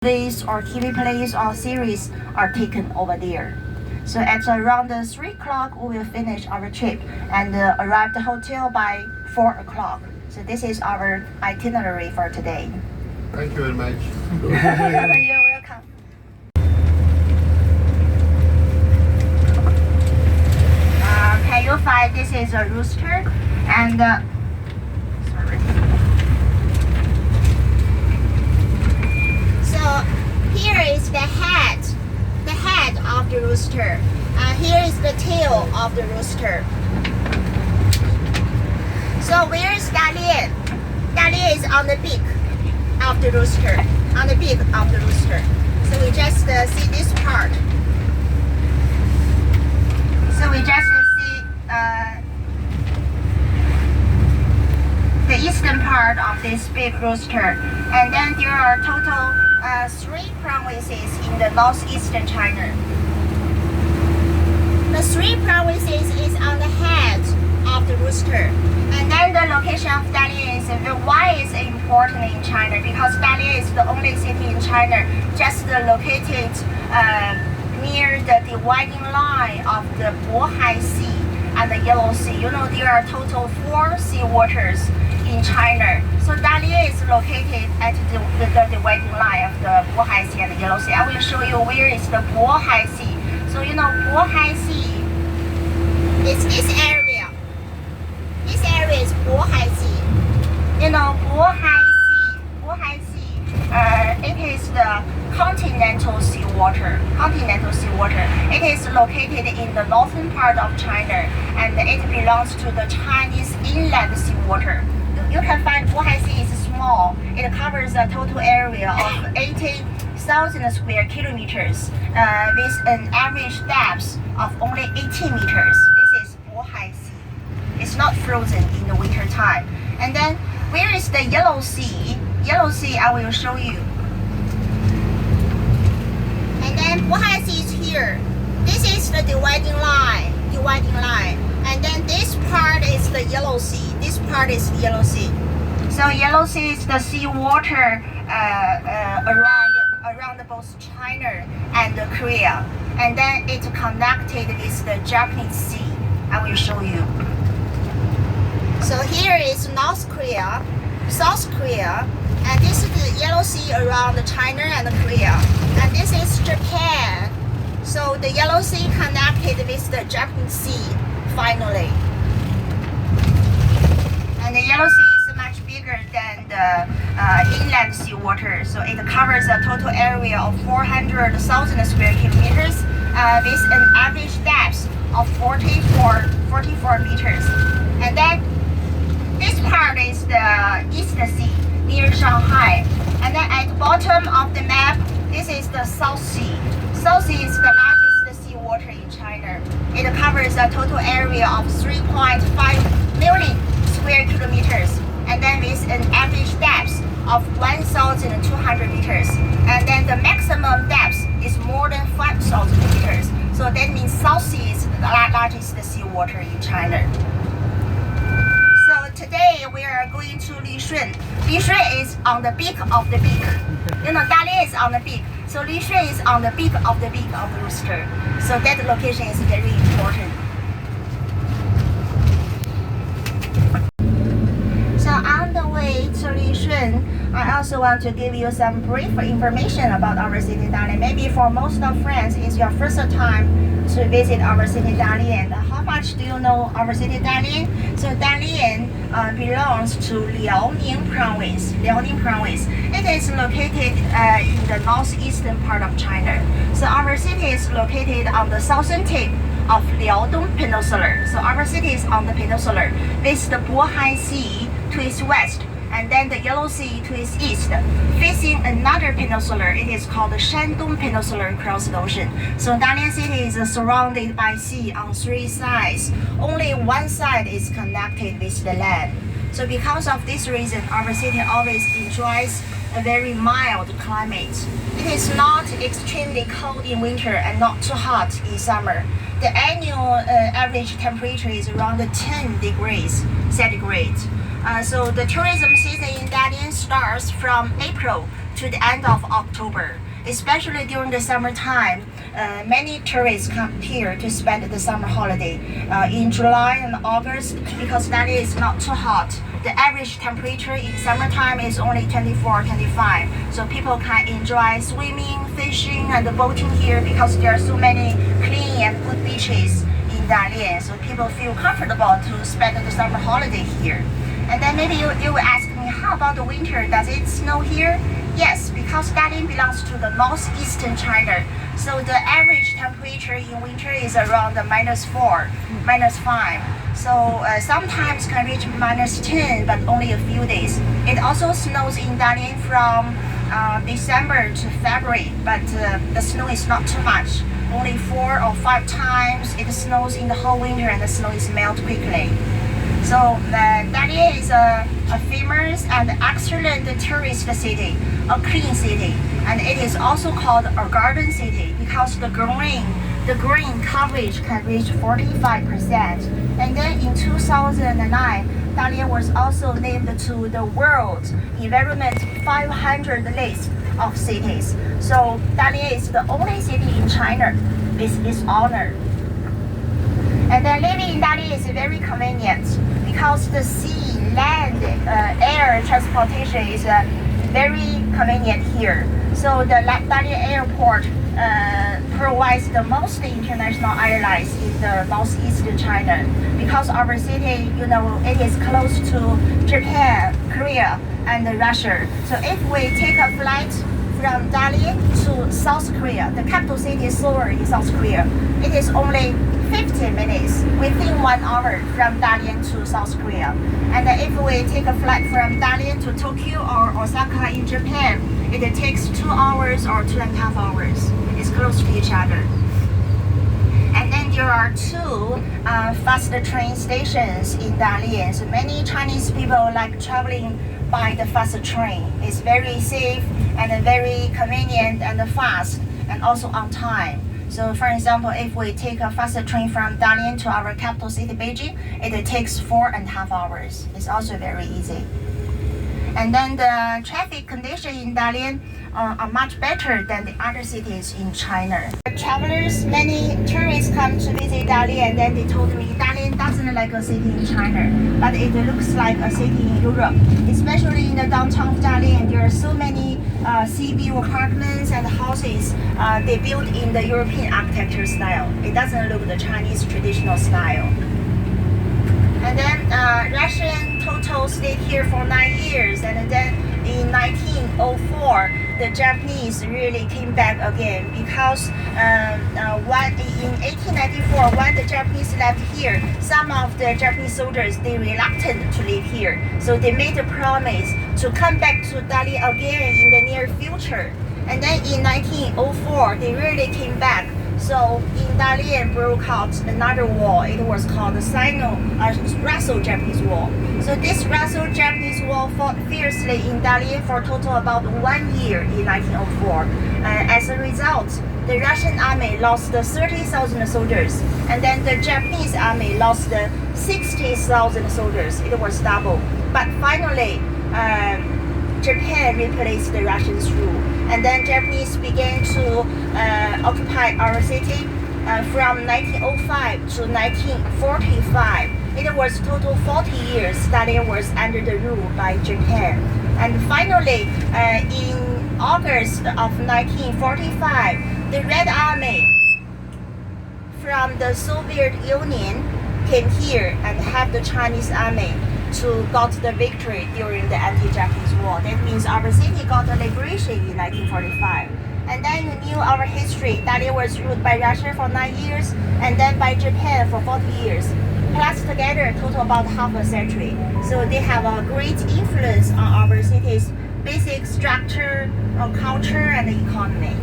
movies or TV plays or series are taken over there. So at around 3 o'clock, we will finish our trip and arrive at the hotel by 4 o'clock. So this is our itinerary for today. Thank you very much. You're welcome. Can you find this is a rooster and sorry. So here is the head of the rooster. Here is the tail of the rooster. So where is Dalian? Dalian is on the beak of the rooster. On the beak of the rooster. So we just see this part. So we just see the eastern part of this big rooster. And then there are total 3 provinces in the northeastern China. The 3 provinces is on the head of the rooster. And then the location of Dalian is why it's important in China, because Dalian is the only city in China just located near the dividing line of the Bohai Sea and the Yellow Sea. You know, there are total 4 sea waters in China. So Dalian is located at the dividing line of the Bohai Sea and the Yellow Sea. I will show you where is the Bohai Sea. So you know, Bohai Sea is this area. This area is Bohai Sea. You know, Bohai Sea, it is the continental seawater. It is located in the northern part of China, and it belongs to the Chinese inland seawater. You can find Bohai Sea is small. It covers a total area of 80,000 square kilometers with an average depth of only 18 meters. This is Bohai Sea. It's not frozen in the winter time. And then where is the Yellow Sea? Yellow Sea I will show you. And then Bohai Sea is here. This is the dividing line. And then this part is the Yellow Sea. This part is the Yellow Sea. So Yellow Sea is the sea water around both China and Korea. And then it's connected with the Japanese Sea. I will show you. So here is North Korea, South Korea, and this is the Yellow Sea around China and Korea. And this is Japan. So the Yellow Sea connected with the Japanese Sea finally. And the Yellow Sea is much bigger than the inland sea water. So it covers a total area of 400,000 square kilometers with an average depth of 44 meters. And then this part is the East Sea near Shanghai. And then at the bottom of the map, this is the South Sea. South Sea is the largest sea water in China. It covers a total area of 3.5 million square kilometers, and then with an average depth of 1,200 meters. And then the maximum depth is more than 5,000 meters. So that means South Sea is the largest sea water in China. So today we are going to Lishun. Lishun is on the beak of the beak. You know, Dalian is on the beak. So Lishun is on the beak of the rooster. So that location is very important. So on the way to Lishun, I also want to give you some brief information about our city Dalian. Maybe for most of friends, it's your first time to visit our city Dalian. How much do you know our city Dalian? So Dalian belongs to Liaoning province. It is located in the northeastern part of China. So our city is located on the southern tip of Liaodong Peninsula. So our city is on the peninsula with the Bohai Sea to its west, and then the Yellow Sea to its east, facing another peninsula. It is called the Shandong Peninsula across the ocean. So Dalian city is surrounded by sea on 3 sides. Only one side is connected with the land. So because of this reason, our city always enjoys a very mild climate. It is not extremely cold in winter and not too hot in summer. The annual average temperature is around 10 degrees centigrade. So the tourism season in Dalian starts from April to the end of October. Especially during the summertime, many tourists come here to spend the summer holiday. In July and August, because Dalian is not too hot, the average temperature in summertime is only 24, 25. So people can enjoy swimming, fishing, and boating here because there are so many clean and good beaches in Dalian. So people feel comfortable to spend the summer holiday here. And then maybe you will ask me, how about the winter? Does it snow here? Yes, because Dalian belongs to the northeastern China. So the average temperature in winter is around -4, -5. So sometimes can reach -10, but only a few days. It also snows in Dalian from December to February, but the snow is not too much. Only 4 or 5 times it snows in the whole winter, and the snow is melt quickly. So Dalian is a famous and excellent tourist city, a clean city, and it is also called a garden city because the green coverage can reach 45%. And then in 2009, Dalian was also named to the World Environment 500 list of cities. So Dalian is the only city in China with this honor. And then living in Dalian is very convenient because the sea, land, air transportation is very convenient here. So the Dalian airport provides the most international airlines in the northeastern China. Because our city, it is close to Japan, Korea, and Russia. So if we take a flight from Dalian to South Korea, the capital city is Seoul in South Korea, it is only 15 minutes, within 1 hour from Dalian to South Korea. And if we take a flight from Dalian to Tokyo or Osaka in Japan, it takes 2 hours or 2.5 hours. It's close to each other. And then there are 2 fast train stations in Dalian. So many Chinese people like traveling by the fast train. It's very safe and very convenient and fast, and also on time. So for example, if we take a fast train from Dalian to our capital city, Beijing, it takes 4.5 hours. It's also very easy. And then the traffic condition in Dalian are much better than the other cities in China. Travelers, many tourists come to visit Dalian, and then they told me Dalian doesn't look like a city in China, but it looks like a city in Europe. Especially in the downtown of Dalian, there are so many sea view apartments and houses they built in the European architecture style. It doesn't look the Chinese traditional style. And then Russian total stayed here for 9 years, and then in 1904, the Japanese really came back again because in 1894, when the Japanese left here, some of the Japanese soldiers, they reluctant to live here. So they made a promise to come back to Dalian again in the near future. And then in 1904, they really came back. So in Dalian broke out another war. It was called the Russo-Japanese War. So this Russo-Japanese War fought fiercely in Dalian for a total about 1 year in 1904. As a result, the Russian army lost 30,000 soldiers, and then the Japanese army lost 60,000 soldiers. It was double. But finally, Japan replaced the Russians' rule, and then Japanese began to occupy our city from 1905 to 1945. It was total 40 years Dalian was under the rule by Japan. And finally, in August of 1945, the Red Army from the Soviet Union came here and helped the Chinese army to got the victory during the anti-Japanese war. That means our city got the liberation in 1945. And then you knew our history. Dalian was ruled by Russia for 9 years, and then by Japan for 40 years. Plus together, total about half a century. So they have a great influence on our city's basic structure, culture, and economy.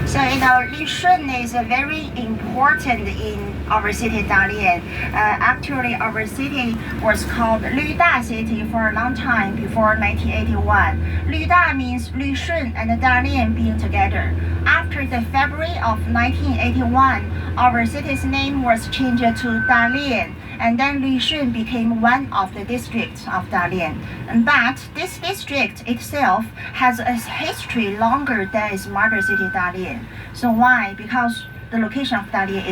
So in Lishun is very important in our city, Dalian. Actually, our city was called Luda City for a long time before 1981. Luda means Lishun and Dalian being together. After the February of 1981, our city's name was changed to Dalian, and then Lishun became one of the districts of Dalian. But this district itself has a history longer than its mother city, Dalian. So why? Because the location of Dalian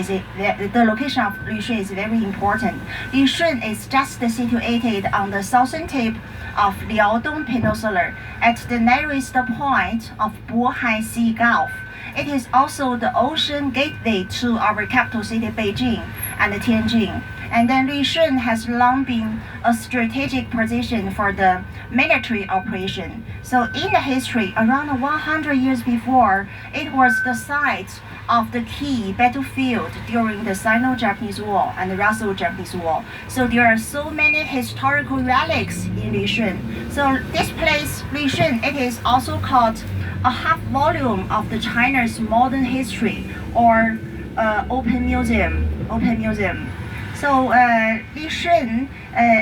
the location of Lishun is very important. Lishun is just situated on the southern tip of Liaodong Peninsula at the nearest point of Bohai Sea Gulf. It is also the ocean gateway to our capital city Beijing and Tianjin. And then Lishun has long been a strategic position for the military operation. So in the history, around 100 years before, it was the site of the key battlefield during the Sino-Japanese War and the Russo-Japanese War. So there are so many historical relics in Lishun. So this place, Lishun, it is also called a half volume of the China's modern history, or open museum. So Lishun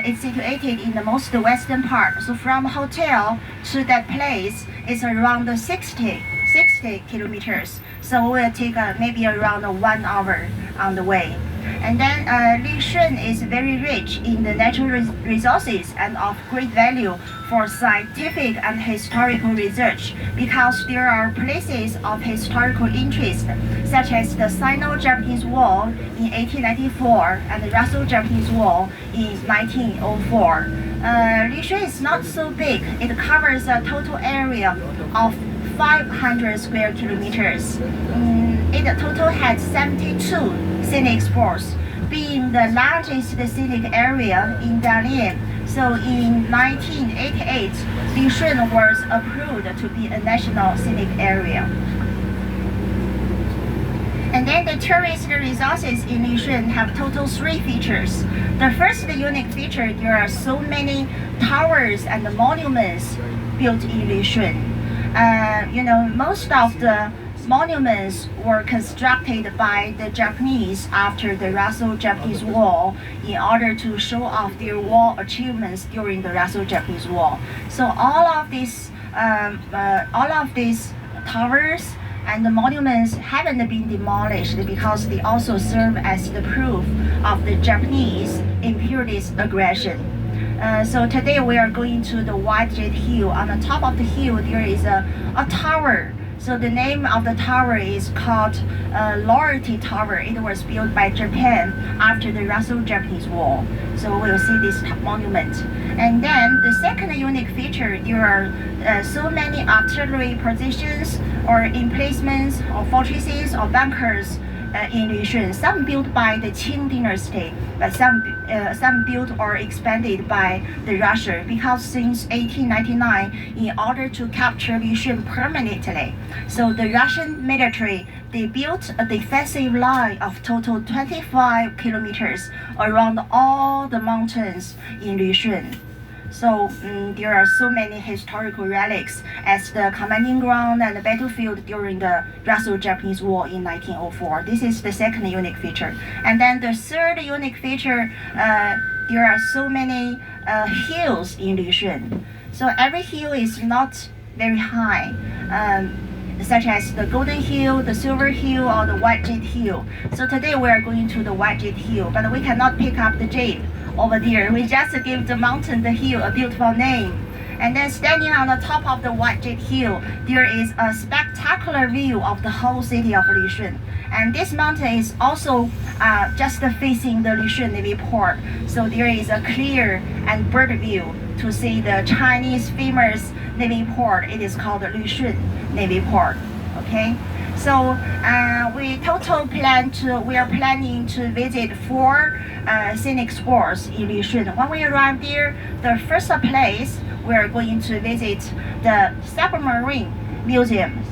is situated in the most western part. So from hotel to that place is around 60 kilometers. So we'll take maybe around 1 hour on the way. And then Lishun is very rich in the natural resources and of great value for scientific and historical research, because there are places of historical interest, such as the Sino-Japanese War in 1894 and the Russo-Japanese War in 1904. Lishun is not so big. It covers a total area of 500 square kilometers. It total had 72 CINEC-Profs, being the largest scenic area in Dalian. So in 1988, Lishun was approved to be a national scenic area. And then the tourist resources in Lishun have total 3 features. The first unique feature, there are so many towers and monuments built in Lishun. Most of the monuments were constructed by the Japanese after the Russo-Japanese War in order to show off their war achievements during the Russo-Japanese War. So all of these towers and the monuments haven't been demolished because they also serve as the proof of the Japanese imperialist aggression. So today we are going to the White Jet Hill. On the top of the hill there is a tower. So the name of the tower is called Loyalty Tower. It was built by Japan after the Russo-Japanese War. So we'll see this monument. And then the second unique feature, there are so many artillery positions or emplacements or fortresses or bunkers in Lishun. Some built by the Qing dynasty, but some built or expanded by the Russia, because since 1899, in order to capture Lishun permanently, so the Russian military, they built a defensive line of total 25 kilometers around all the mountains in Lishun. So there are so many historical relics as the commanding ground and the battlefield during the Russo-Japanese War in 1904. This is the second unique feature. And then the third unique feature, there are so many hills in Lishun. So every hill is not very high, such as the Golden Hill, the Silver Hill, or the White Jet Hill. So today we are going to the White Jet Hill, but we cannot pick up the jeep over there. We just give the mountain, the hill, a beautiful name. And then standing on the top of the White Jet Hill, there is a spectacular view of the whole city of Lishun. And this mountain is also just facing the Lishun Navy Port. So there is a clear and bird view to see the Chinese famous Navy Port. It is called Lishun Navy Port. Okay. So we are planning to visit 4 scenic spots in Lishun. When we arrive there, the first place we are going to visit the submarine museum.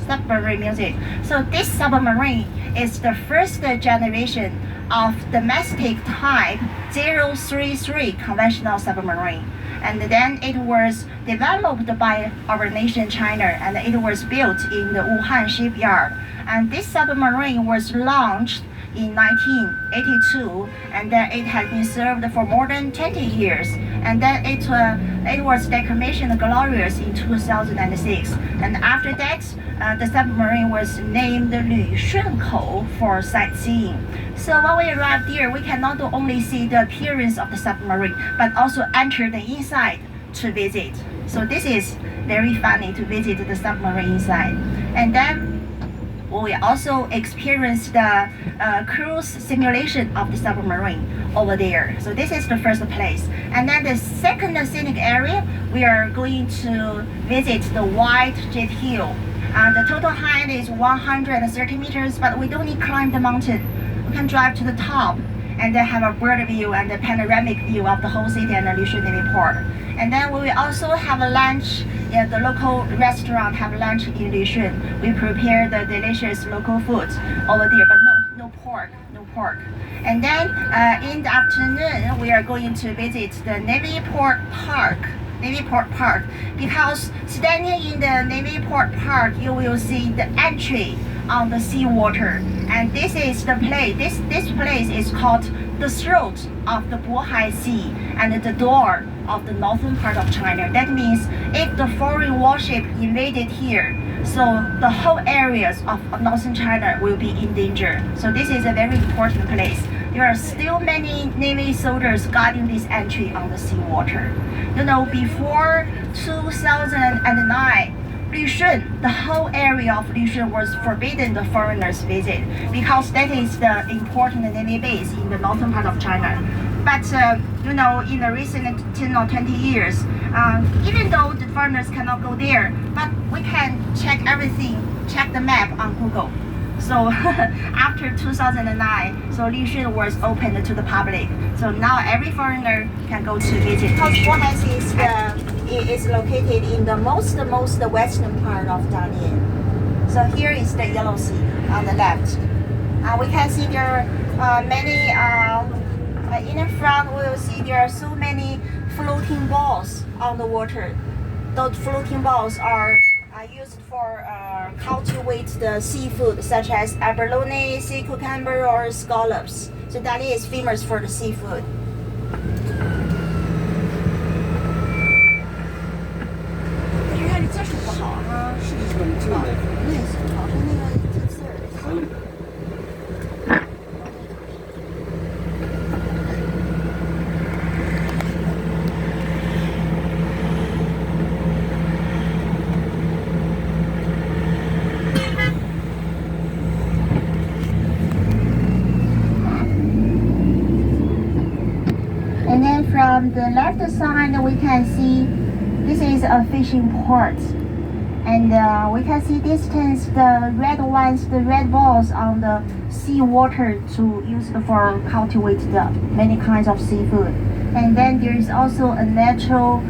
So this submarine is the first generation of domestic type 033 conventional submarine. And then it was developed by our nation, China, and it was built in the Wuhan shipyard And this submarine was launched in 1982, and then it has been served for more than 20 years. And then it was decommissioned glorious in 2006. And after that, the submarine was named Lü Shunkou for sightseeing. So when we arrived here, we can not only see the appearance of the submarine, but also enter the inside to visit. So this is very funny to visit the submarine inside. And then we also experienced the cruise simulation of the submarine over there. So this is the first place. And then the second scenic area, we are going to visit the White Jet Hill. The total height is 130 meters, but we don't need to climb the mountain. We can drive to the top and then have a bird view and a panoramic view of the whole city and the Lishan Navy Port. And then we will also have a lunch at the local restaurant, have lunch in Lishan. We prepare the delicious local food over there, but no pork. And then in the afternoon, we are going to visit the Navy Port Park, because standing in the Navy Port Park, you will see the entry on the seawater. And this is the place, this place is called the throat of the Bohai Sea and the door of the northern part of China. That means if the foreign warship invaded here, so the whole areas of northern China will be in danger. So this is a very important place. There are still many Navy soldiers guarding this entry on the seawater. You know, before 2009, Lishan, the whole area of Lishan was forbidden the foreigners visit because that is the important Navy base in the northern part of China. But you know, in the recent 10 or 20 years, even though the foreigners cannot go there, but we can check everything, check the map on Google. So after 2009, so Lishan was opened to the public. So now every foreigner can go to visit. Because Bohai Sea is located in the most western part of Dalian. So here is the Yellow Sea on the left. We can see there are many, in the front we will see there are so many floating balls on the water. Those floating balls are used for cultivate the seafood such as abalone, sea cucumber, or scallops. So Dalian is famous for the seafood. And then from the left side, we can see this is a fishing port. And we can see distance the red ones, the red balls on the seawater to use for cultivate the many kinds of seafood. And then there is also a natural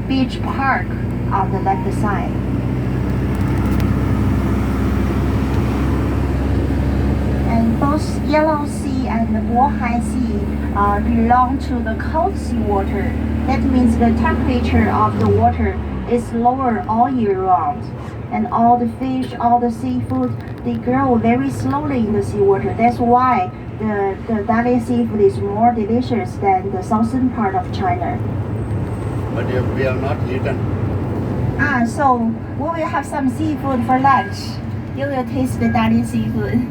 beach park on the left side. And both Yellow Sea and the Bohai Sea belong to the cold seawater. That means the temperature of the water is lower all year round. And all the fish, all the seafood, they grow very slowly in the seawater. That's why the Dalian seafood is more delicious than the southern part of China. But we are not eaten. So we will have some seafood for lunch. You will taste the Dalian seafood.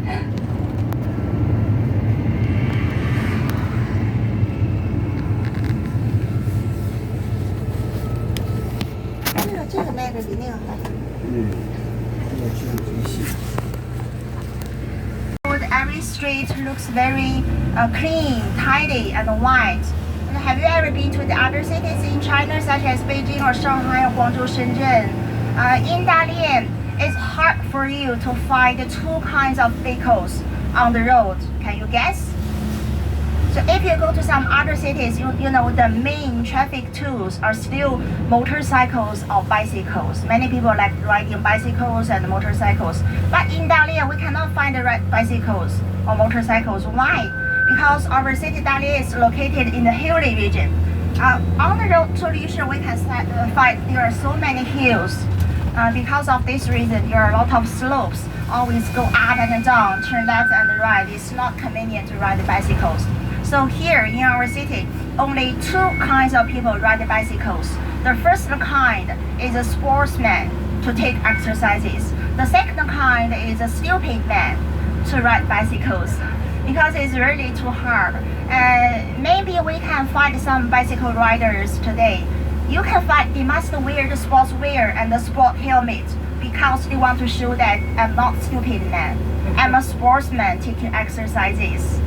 Every street looks very clean, tidy, and white. And have you ever been to the other cities in China, such as Beijing or Shanghai or Guangzhou, Shenzhen? In Dalian, it's hard for you to find two kinds of vehicles on the road. Can you guess? So if you go to some other cities, you know the main traffic tools are still motorcycles or bicycles. Many people like riding bicycles and motorcycles. But in Dalian, we cannot find the right bicycles or motorcycles. Why? Because our city Dalian is located in the hilly region. On the road to Lishan, we can find there are so many hills. Because of this reason, there are a lot of slopes, always go up and down, turn left and right. It's not convenient to ride bicycles. So here in our city, only two kinds of people ride bicycles. The first kind is a sportsman to take exercises. The second kind is a stupid man to ride bicycles because it's really too hard. Maybe we can find some bicycle riders today. You can find they must wear the sports wear and the sport helmet because they want to show that I'm not stupid man. I'm a sportsman taking exercises.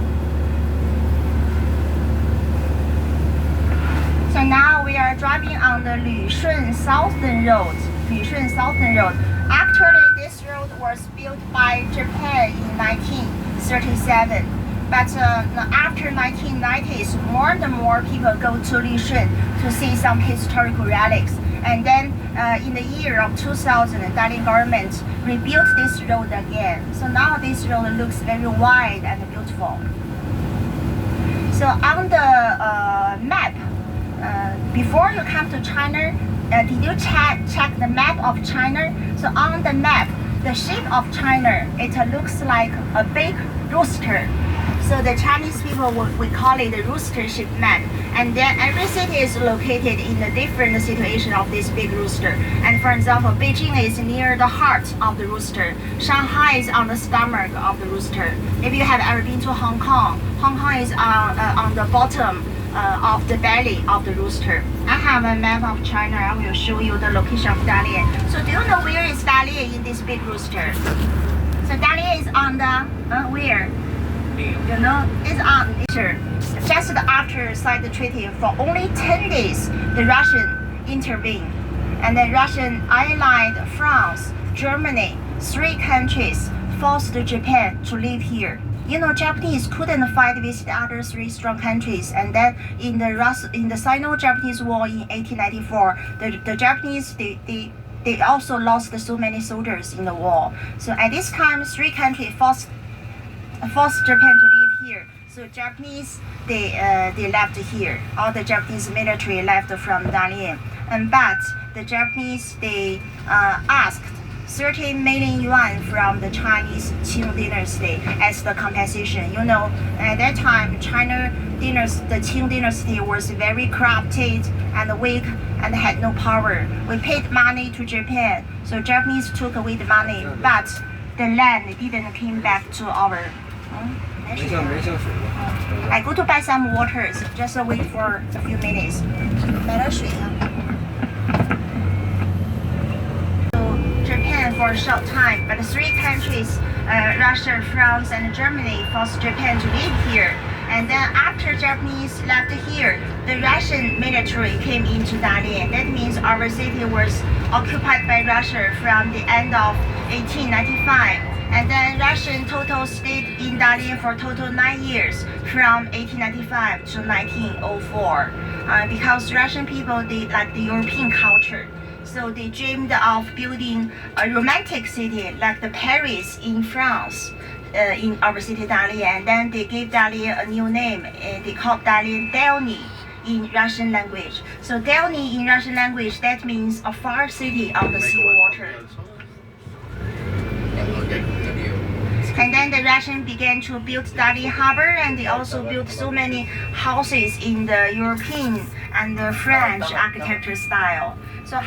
So now we are driving on the Lushun Southern Road. Lushun Southern Road. Actually, this road was built by Japan in 1937. But after 1990s, more and more people go to Lushun to see some historical relics. And then in the year of 2000, the Dalian government rebuilt this road again. So now this road looks very wide and beautiful. So on the map, before you come to China, did you check the map of China? So on the map, the shape of China, it looks like a big rooster. So the Chinese people, we call it the rooster-shaped map. And then every city is located in a different situation of this big rooster. And for example, Beijing is near the heart of the rooster. Shanghai is on the stomach of the rooster. If you have ever been to Hong Kong, Hong Kong is on the bottom of the belly of the rooster. I have a map of China. I will show you the location of Dalian. So do you know where is Dalian in this big rooster? So Dalian is on the where? You know, it's on just after signed the treaty. For only 10 days, the Russian intervened, and the Russian allied France, Germany, 3 countries forced Japan to live here. You know, Japanese couldn't fight with the other 3 strong countries, and then in the Sino-Japanese War in 1894, the Japanese they also lost so many soldiers in the war. So at this time, 3 countries forced Japan to live here. So Japanese they left here. All the Japanese military left from Dalian. But the Japanese they asked 30 million yuan from the Chinese Qing dynasty as the compensation. You know, at that time, the Qing dynasty was very corrupted and weak and had no power. We paid money to Japan, so Japanese took away the money, but the land didn't come back to our. I go to buy some waters. Just wait for a few minutes. 买了水啊。Japan for a short time, but the 3 countries, Russia, France, and Germany, forced Japan to live here. And then after Japanese left here, the Russian military came into Dalian. That means our city was occupied by Russia from the end of 1895. And then Russian total stayed in Dalian for total 9 years, from 1895 to 1904. Because Russian people, they like the European culture. So they dreamed of building a romantic city like the Paris in France, in our city Dalian. And then they gave Dalian a new name. They called Dalian Delny in Russian language. So Delny in Russian language, that means a far city on the sea water. And then the Russians began to build Dalian harbor, and they also built so many houses in the European and the French architecture style. So